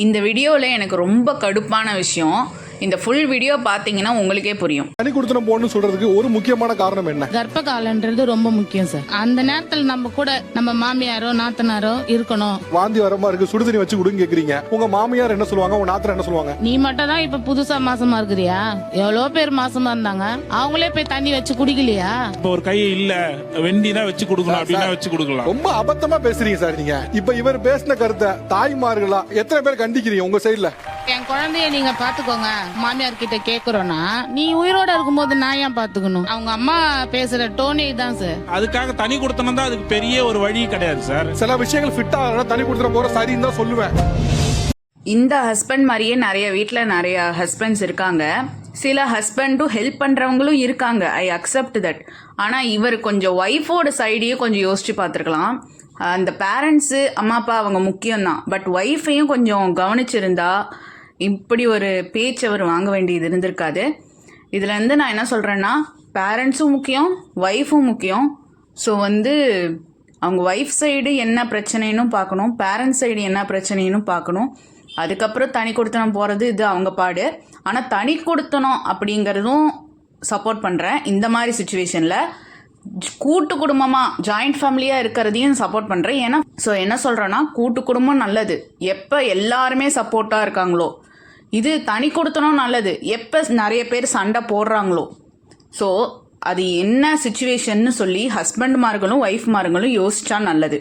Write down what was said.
இந்த வீடியோவில் எனக்கு ரொம்ப கடுப்பான விஷயம், இந்த ஃபுல் வீடியோ பார்த்தீங்கன்னா உங்களுக்கே புரியும். தனி கொடுத்தனம் போடணும்னு சொல்றதுக்கு ஒரு முக்கியமான காரணம் என்ன? கர்ப்ப காலன்றது ரொம்ப முக்கியம் சார். அந்த நேரத்தில் நம்ம கூட நம்ம மாமியாரோ நாத்தனாரோ இருக்கணும். வாந்தி வரமா இருக்கு, சுடுதண்ணி வச்சு கொடுங்க கேக்குறீங்க. உங்க மாமியார் என்ன சொல்லுவாங்க, உங்க நாத்தனார் என்ன சொல்லுவாங்க? நீ மட்டும் தான் இப்ப புதுசா மாசமா இருக்கிறியா? எவ்வளவு பேர் மாசமா இருந்தாங்க, அவங்களே போய் தண்ணி வச்சு குடிக்கலையா? இப்ப ஒரு கை இல்ல வெண்டினா வச்சு கொடுக்கணும் அப்படின்னா வச்சு கொடுக்கலாம். ரொம்ப அபத்தமா பேசுறீங்க சார் நீங்க. இப்ப இவர் பேசின கருத்தை தாய்மார்களா எத்தனை பேர் கண்டிக்கிறீங்க உங்க சைடுல? என் குழந்தைய நீங்க பாத்துக்கோங்க, மாமியார் கிட்ட கேக்குறோம்னா நீ உயிரோட இருக்கும்போது நான் ஏன் பாத்துக்கணும்? அவங்க அம்மா பேசுற டோனே தான் சார். அதுக்காக தனி கொடுத்தனம் தான் அதுக்கு பெரிய ஒரு வழி கிடையாது சார். சில விஷயங்கள் ஃபிட் ஆகலாம், தனி கொடுத்தனம் போற சரின்னு தான் சொல்லுவேன். இந்த ஹஸ்பண்ட் மாதிரியே நிறைய வீட்டில் நிறைய ஹஸ்பண்ட்ஸ் இருக்காங்க. சில ஹஸ்பண்டும் ஹெல்ப் பண்ணுறவங்களும் இருக்காங்க, ஐ அக்செப்ட் தட். ஆனால் இவர் கொஞ்சம் ஒய்ஃபோட சைடையும் கொஞ்சம் யோசிச்சு பார்த்துருக்கலாம். அந்த பேரண்ட்ஸு அம்மா அப்பா அவங்க முக்கியம்தான், பட் ஒய்ஃபையும் கொஞ்சம் கவனிச்சிருந்தா இப்படி ஒரு பேச்சு அவர் வாங்க வேண்டியது இருந்திருக்காது. இதுலேருந்து நான் என்ன சொல்கிறேன்னா, பேரண்ட்ஸும் முக்கியம், ஒய்ஃபும் முக்கியம். ஸோ அவங்க ஒய்ஃப் சைடு என்ன பிரச்சனைன்னு பார்க்கணும், பேரண்ட்ஸ் சைடு என்ன பிரச்சனைன்னு பார்க்கணும். அதுக்கப்புறம் தனி கொடுத்தனம் போகிறது இது அவங்க பாடு. ஆனால் தனி கொடுத்தனம் அப்படிங்கிறதும் சப்போர்ட் பண்ணுறேன். இந்த மாதிரி சுச்சுவேஷனில் கூட்டு குடும்பமாக ஜாயிண்ட் ஃபேமிலியாக இருக்கிறதையும் சப்போர்ட் பண்ணுறேன். ஏன்னா என்ன சொல்கிறேன்னா, கூட்டு குடும்பம் நல்லது எப்போ எல்லாருமே சப்போர்ட்டாக இருக்காங்களோ. இது தனி கொடுத்தனும் நல்லது எப்போ நிறைய பேர் சண்டை போடுறாங்களோ. ஸோ அது என்ன சுச்சுவேஷன்னு சொல்லி ஹஸ்பண்ட்மார்களும் ஒய்ஃப்மார்களும் யோசிச்சா நல்லது.